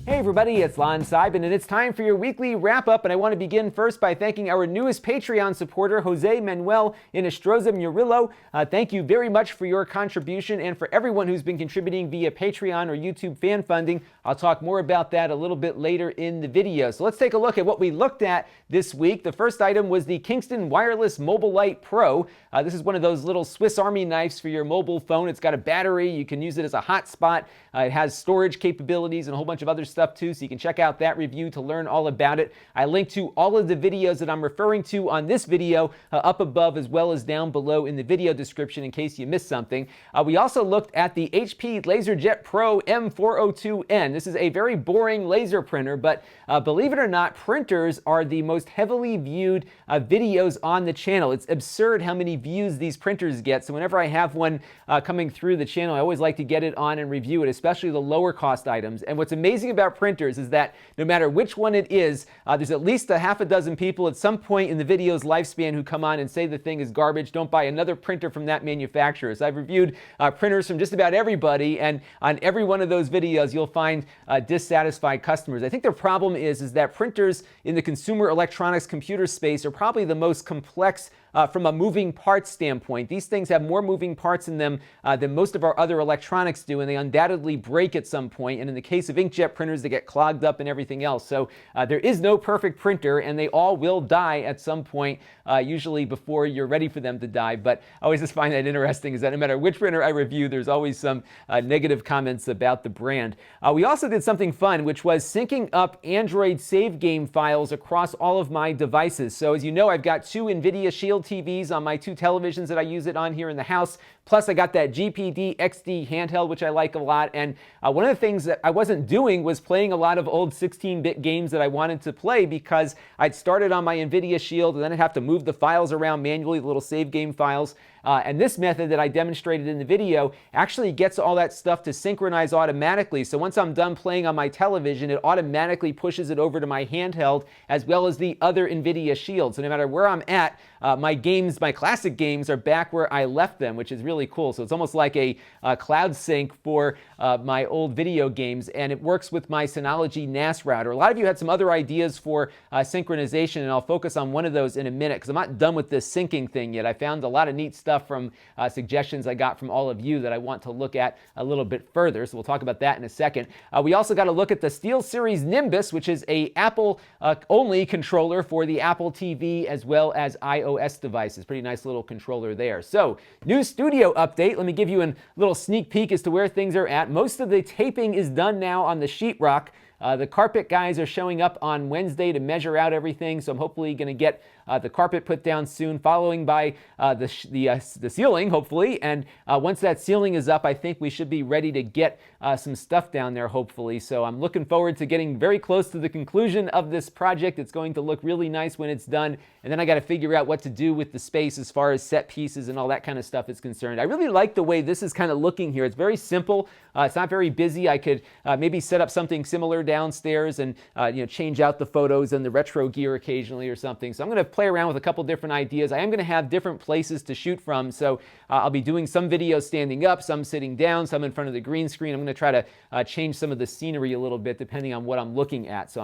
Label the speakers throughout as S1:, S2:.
S1: Hey everybody, it's Lon.TV, and it's time for your weekly wrap-up, and I want to begin first by thanking our newest Patreon supporter, Jose Manuel Inestroza Murillo. Thank you very much for your contribution, and for everyone who's been contributing via Patreon or YouTube fan funding. I'll talk more about that a little bit later in the video. So let's take a look at what we looked at this week. The first item was the Kingston Wireless Mobile Light Pro. This is one of those little Swiss Army knives for your mobile phone. It's got a battery. You can use it as a hotspot. It has storage capabilities and a whole bunch of other stuff too, so you can check out that review to learn all about it. I linked to all of the videos that I'm referring to on this video up above as well as down below in the video description in case you missed something. We also looked at the HP LaserJet Pro M402N. This is a very boring laser printer, but believe it or not, printers are the most heavily viewed videos on the channel. It's absurd how many views these printers get, so whenever I have one coming through the channel, I always like to get it on and review it, especially the lower cost items. And what's amazing about printers is that no matter which one it is, there's at least a half a dozen people at some point in the video's lifespan who come on and say the thing is garbage. Don't buy another printer from that manufacturer. So I've reviewed printers from just about everybody, and on every one of those videos you'll find dissatisfied customers. I think the problem is that printers in the consumer electronics computer space are probably the most complex from a moving parts standpoint. These things have more moving parts in them than most of our other electronics do, and they undoubtedly break at some point. And in the case of inkjet printers, they get clogged up and everything else. So there is no perfect printer, and they all will die at some point, usually before you're ready for them to die. But I always just find that interesting, is that no matter which printer I review, there's always some negative comments about the brand. We also did something fun, which was syncing up Android save game files across all of my devices. So as you know, I've got two NVIDIA Shield TVs on my two televisions that I use it on here in the house. Plus I got that GPD XD handheld, which I like a lot. And one of the things that I wasn't doing was playing a lot of old 16-bit games that I wanted to play, because I'd started on my NVIDIA Shield and then I'd have to move the files around manually, the little save game files. And this method that I demonstrated in the video actually gets all that stuff to synchronize automatically. So once I'm done playing on my television, it automatically pushes it over to my handheld as well as the other NVIDIA Shield. So no matter where I'm at, my games, my classic games, are back where I left them, which is really cool. So it's almost like a cloud sync for my old video games, and it works with my Synology NAS router. A lot of you had some other ideas for synchronization, and I'll focus on one of those in a minute because I'm not done with this syncing thing yet. I found a lot of neat stuff from suggestions I got from all of you that I want to look at a little bit further, so we'll talk about that in a second. We also got to look at the SteelSeries Nimbus, which is a Apple only controller for the Apple TV as well as iOS devices. Pretty nice little controller there. So, new studio update. Let me give you a little sneak peek as to where things are at. Most of the taping is done now on the sheetrock. The carpet guys are showing up on Wednesday to measure out everything, so I'm hopefully going to get the carpet put down soon, following by the ceiling, hopefully. And once that ceiling is up, I think we should be ready to get some stuff down there, hopefully. So I'm looking forward to getting very close to the conclusion of this project. It's going to look really nice when it's done, and then I got to figure out what to do with the space as far as set pieces and all that kind of stuff is concerned. I really like the way this is kind of looking here. It's very simple. It's not very busy. I could maybe set up something similar downstairs and change out the photos and the retro gear occasionally or something. So I'm going to play around with a couple different ideas. I am going to have different places to shoot from, so I'll be doing some videos standing up, some sitting down, some in front of the green screen. I'm going to try to change some of the scenery a little bit depending on what I'm looking at. So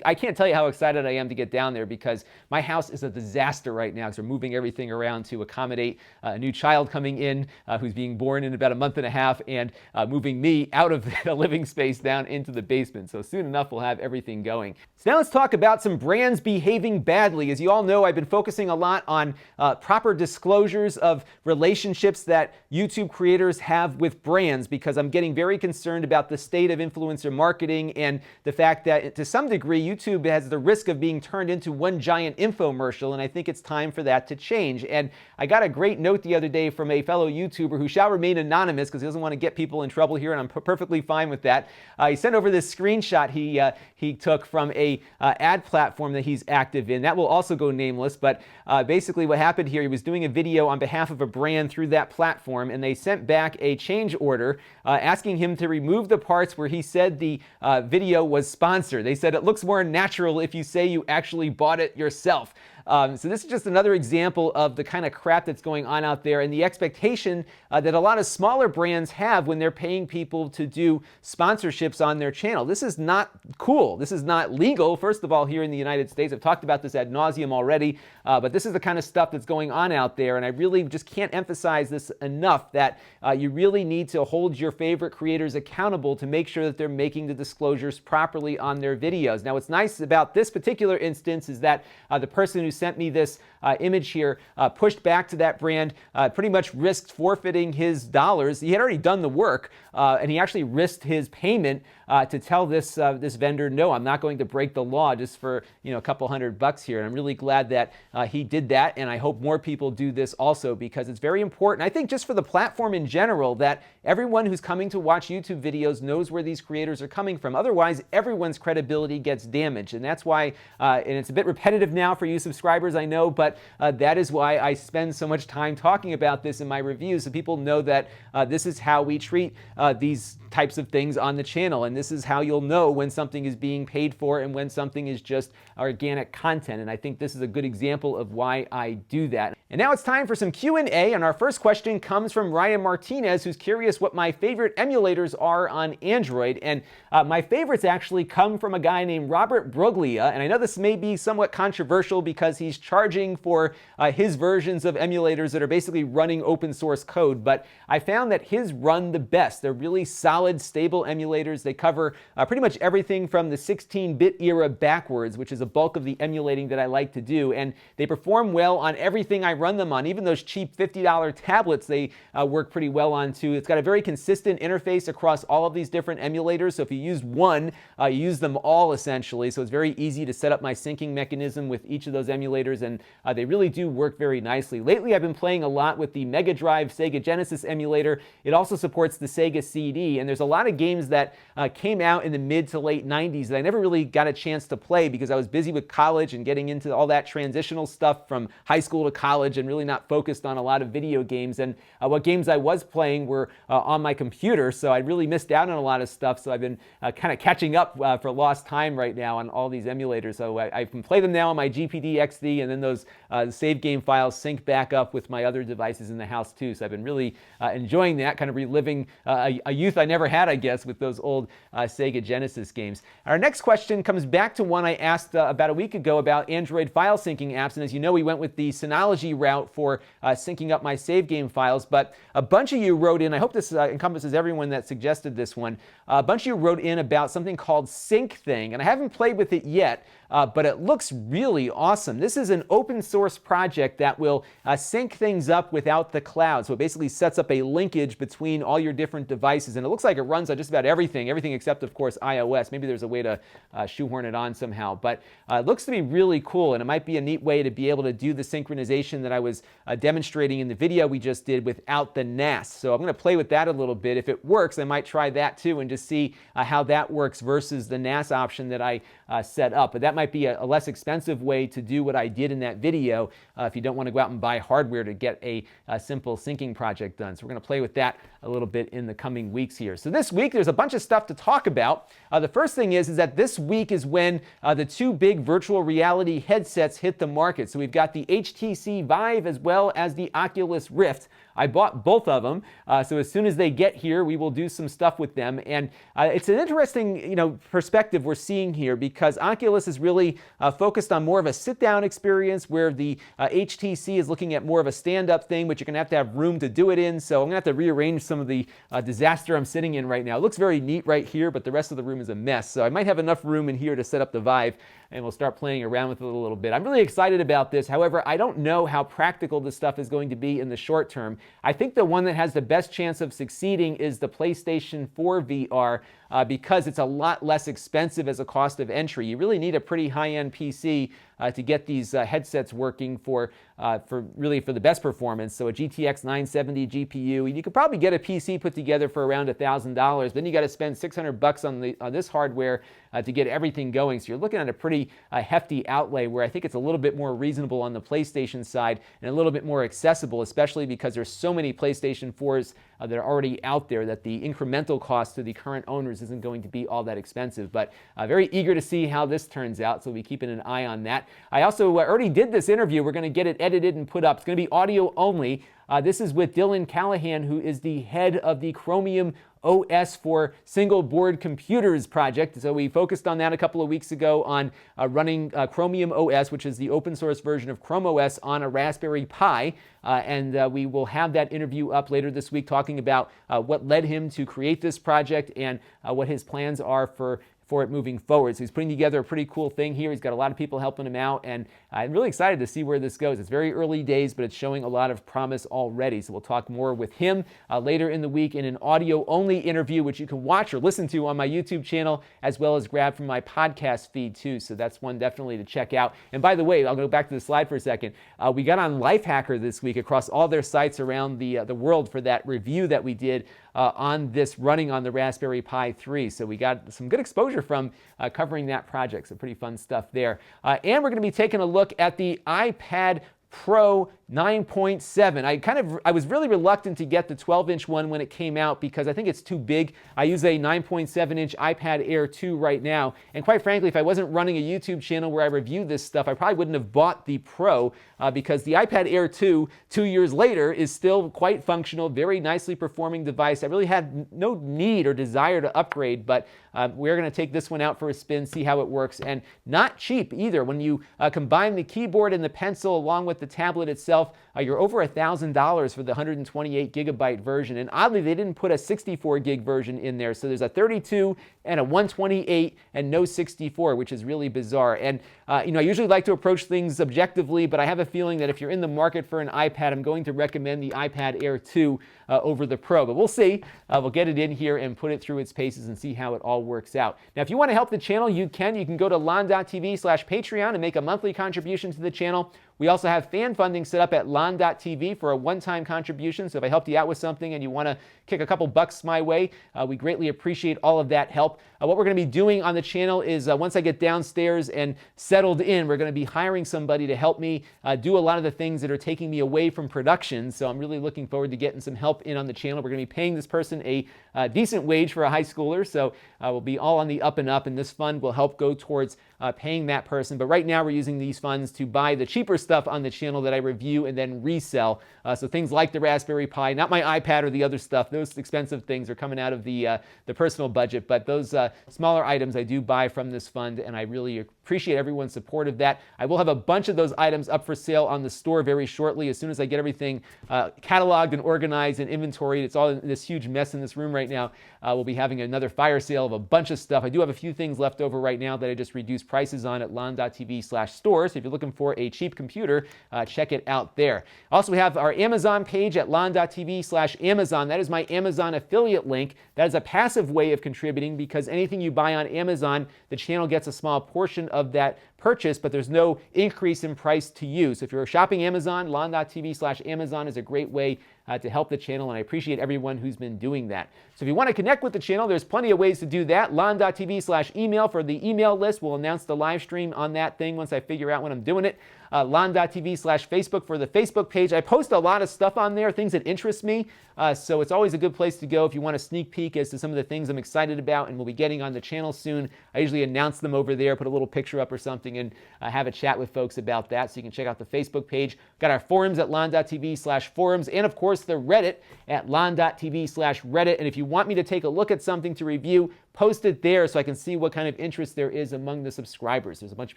S1: I can't tell you how excited I am to get down there, because my house is a disaster right now because we're moving everything around to accommodate a new child coming in who's being born in about a month and a half, and moving me out of the living space down into the basement. So soon enough we'll have everything going. So now let's talk about some brands behaving badly. As you all know, I've been focusing a lot on proper disclosures of relationships that YouTube creators have with brands, because I'm getting very concerned about the state of influencer marketing and the fact that to some degree YouTube has the risk of being turned into one giant infomercial, and I think it's time for that to change. And I got a great note the other day from a fellow YouTuber who shall remain anonymous because he doesn't want to get people in trouble here, and I'm perfectly fine with that. He sent over this screenshot he took from a ad platform that he's active in. That will also go nameless, but basically what happened here, he was doing a video on behalf of a brand through that platform, and they sent back a change order asking him to remove the parts where he said the video was sponsored. They said it looks more natural if you say you actually bought it yourself. So this is just another example of the kind of crap that's going on out there and the expectation that a lot of smaller brands have when they're paying people to do sponsorships on their channel. This is not cool. This is not legal, first of all, here in the United States. I've talked about this ad nauseum already, but this is the kind of stuff that's going on out there, and I really just can't emphasize this enough that you really need to hold your favorite creators accountable to make sure that they're making the disclosures properly on their videos. Now, what's nice about this particular instance is that the person who sent me this image here pushed back to that brand, pretty much risked forfeiting his dollars. He had already done the work, and he actually risked his payment to tell this vendor, no, I'm not going to break the law just for a couple $100 here. And I'm really glad that he did that, and I hope more people do this also, because it's very important, I think, just for the platform in general, that everyone who's coming to watch YouTube videos knows where these creators are coming from. Otherwise, everyone's credibility gets damaged, and that's why, and it's a bit repetitive now for you subscribers, I know, but that is why I spend so much time talking about this in my reviews, so people know that this is how we treat these types of things on the channel, and this is how you'll know when something is being paid for and when something is just organic content. And I think this is a good example of why I do that. And now it's time for some Q&A, and our first question comes from Ryan Martinez, who's curious what my favorite emulators are on Android. And my favorites actually come from a guy named Robert Broglia, and I know this may be somewhat controversial because he's charging for his versions of emulators that are basically running open source code, but I found that his run the best. They're really solid, stable emulators. They cover pretty much everything from the 16-bit era backwards, which is a bulk of the emulating that I like to do, and they perform well on everything I run them on. Even those cheap $50 tablets, they work pretty well on too. It's got a very consistent interface across all of these different emulators, so if you use one, you use them all essentially, so it's very easy to set up my syncing mechanism with each of those emulators, and they really do work very nicely. Lately, I've been playing a lot with the Mega Drive Sega Genesis emulator. It also supports the Sega CD, and there's a lot of games that came out in the mid to late 90s that I never really got a chance to play because I was busy with college and getting into all that transitional stuff from high school to college and really not focused on a lot of video games. And what games I was playing were on my computer, so I really missed out on a lot of stuff. So I've been kind of catching up for lost time right now on all these emulators. So I can play them now on my GPD XD, and then those save game files sync back up with my other devices in the house too. So I've been really enjoying that, kind of reliving a youth I never had, I guess, with those old Sega Genesis games. Our next question comes back to one I asked about a week ago about Android file syncing apps, and as you know, we went with the Synology route for syncing up my save game files, but a bunch of you wrote in, I hope this encompasses everyone that suggested this one, a bunch of you wrote in about something called Syncthing, and I haven't played with it yet, but it looks really awesome. This is an open source project that will sync things up without the cloud. So it basically sets up a linkage between all your different devices, and it looks like it runs on just about everything except, of course, iOS. Maybe there's a way to shoehorn it on somehow, but it looks to be really cool, and it might be a neat way to be able to do the synchronization that I was demonstrating in the video we just did without the NAS. So I'm going to play with that a little bit. If it works, I might try that too and just see how that works versus the NAS option that I set up. But that might be a less expensive way to do what I did in that video if you don't want to go out and buy hardware to get a simple syncing project done. So we're going to play with that a little bit in the coming weeks here. So this week, there's a bunch of stuff to talk about. The first thing is that this week is when the two big virtual reality headsets hit the market. So we've got the HTC Vive as well as the Oculus Rift. I bought both of them, so as soon as they get here, we will do some stuff with them. And it's an interesting, perspective we're seeing here, because Oculus is really focused on more of a sit-down experience, where the HTC is looking at more of a stand-up thing, but you're going to have room to do it in. So I'm going to have to rearrange some of the disaster I'm sitting in right now. It looks very neat right here, but the rest of the room is a mess. So I might have enough room in here to set up the Vive, and we'll start playing around with it a little bit. I'm really excited about this. However, I don't know how practical this stuff is going to be in the short term. I think the one that has the best chance of succeeding is the PlayStation 4 VR, because it's a lot less expensive as a cost of entry. You really need a pretty high-end PC to get these headsets working for the best performance. So a GTX 970 GPU, and you could probably get a PC put together for around $1,000. Then you got to spend $600 on this hardware to get everything going. So you're looking at a pretty hefty outlay, where I think it's a little bit more reasonable on the PlayStation side and a little bit more accessible, especially because there's so many PlayStation 4s that are already out there that the incremental cost to the current owners isn't going to be all that expensive. But very eager to see how this turns out, so we'll be keeping an eye on that. I also already did this interview. We're going to get it edited and put up. It's going to be audio only. This is with Dylan Callahan, who is the head of the Chromium OS for single board computers project. So we focused on that a couple of weeks ago on running Chromium OS, which is the open source version of Chrome OS on a Raspberry Pi. And we will have that interview up later this week talking about what led him to create this project and what his plans are for it moving forward. So he's putting together a pretty cool thing here. He's got a lot of people helping him out, and I'm really excited to see where this goes. It's very early days, but it's showing a lot of promise already. So we'll talk more with him later in the week in an audio-only interview, which you can watch or listen to on my YouTube channel, as well as grab from my podcast feed too. So that's one definitely to check out. And by the way, I'll go back to the slide for a second. We got on Lifehacker this week across all their sites around the world for that review that we did on this running on the Raspberry Pi 3. So we got some good exposure from covering that project. So pretty fun stuff there. And we're going to be taking a look at the iPad Pro 9.7. I was really reluctant to get the 12-inch one when it came out because I think it's too big. I use a 9.7-inch iPad Air 2 right now, and quite frankly, if I wasn't running a YouTube channel where I review this stuff, I probably wouldn't have bought the Pro because the iPad Air 2, 2 years later, is still quite functional, very nicely performing device. I really had no need or desire to upgrade, but we're going to take this one out for a spin, see how it works, and not cheap either. When you combine the keyboard and the pencil along with the tablet itself, you're over $1,000 for the 128 gigabyte version. And oddly, they didn't put a 64 gig version in there. So there's a 32 and a 128 and no 64, which is really bizarre. And I usually like to approach things objectively, but I have a feeling that if you're in the market for an iPad, I'm going to recommend the iPad Air 2 over the Pro. But we'll see. We'll get it in here and put it through its paces and see how it all works out. Now, if you want to help the channel, you can go to Lon.TV/Patreon and make a monthly contribution to the channel. We also have fan funding set up at Lon.TV for a one-time contribution. So if I helped you out with something and you want to kick a couple bucks my way, we greatly appreciate all of that help. What we're going to be doing on the channel is once I get downstairs and settled in, we're going to be hiring somebody to help me do a lot of the things that are taking me away from production. So I'm really looking forward to getting some help in on the channel. We're going to be paying this person a decent wage for a high schooler. So we'll be all on the up and up, and this fund will help go towards paying that person. But right now we're using these funds to buy the cheaper stuff on the channel that I review and then resell. So things like the Raspberry Pi, not my iPad or the other stuff. Those expensive things are coming out of the personal budget, but those smaller items I do buy from this fund, and I really appreciate everyone's support of that. I will have a bunch of those items up for sale on the store very shortly as soon as I get everything cataloged and organized and inventoried. It's all in this huge mess in this room right now. We'll be having another fire sale of a bunch of stuff. I do have a few things left over right now that I just reduced prices on at Lon.TV/store. So if you're looking for a cheap computer, check it out there. Also, we have our Amazon page at Lon.TV/Amazon. That is my Amazon affiliate link. That is a passive way of contributing because anything you buy on Amazon, the channel gets a small portion of that purchase, but there's no increase in price to you. So if you're shopping Amazon, Lon.TV/Amazon is a great way to help the channel, and I appreciate everyone who's been doing that. So if you want to connect with the channel, there's plenty of ways to do that. Lon.TV/email for the email list. We'll announce the live stream on that thing once I figure out when I'm doing it. Lon.TV/Facebook for the Facebook page. I post a lot of stuff on there, things that interest me, so it's always a good place to go if you want a sneak peek as to some of the things I'm excited about and we'll be getting on the channel soon. I usually announce them over there, put a little picture up or something, and have a chat with folks about that, so you can check out the Facebook page. Got our forums at Lon.TV/forums, and of course the Reddit at Lon.TV/Reddit. And if you want me to take a look at something to review, post it there so I can see what kind of interest there is among the subscribers. There's a bunch of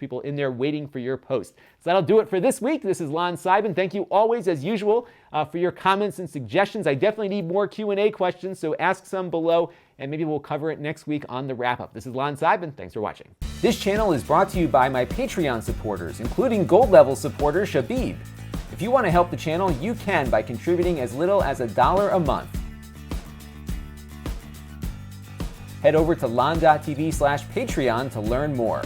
S1: people in there waiting for your post. So that'll do it for this week. This is Lon Seidman. Thank you always, as usual, for your comments and suggestions. I definitely need more Q&A questions, so ask some below, and maybe we'll cover it next week on the Wrap-Up. This is Lon Seidman. Thanks for watching. This channel is brought to you by my Patreon supporters, including gold level supporter Shabib. If you want to help the channel, you can by contributing as little as $1 a month. Head over to Lon.TV/Patreon to learn more.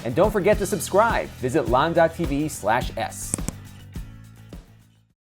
S1: And don't forget to subscribe. Visit Lon.TV/S.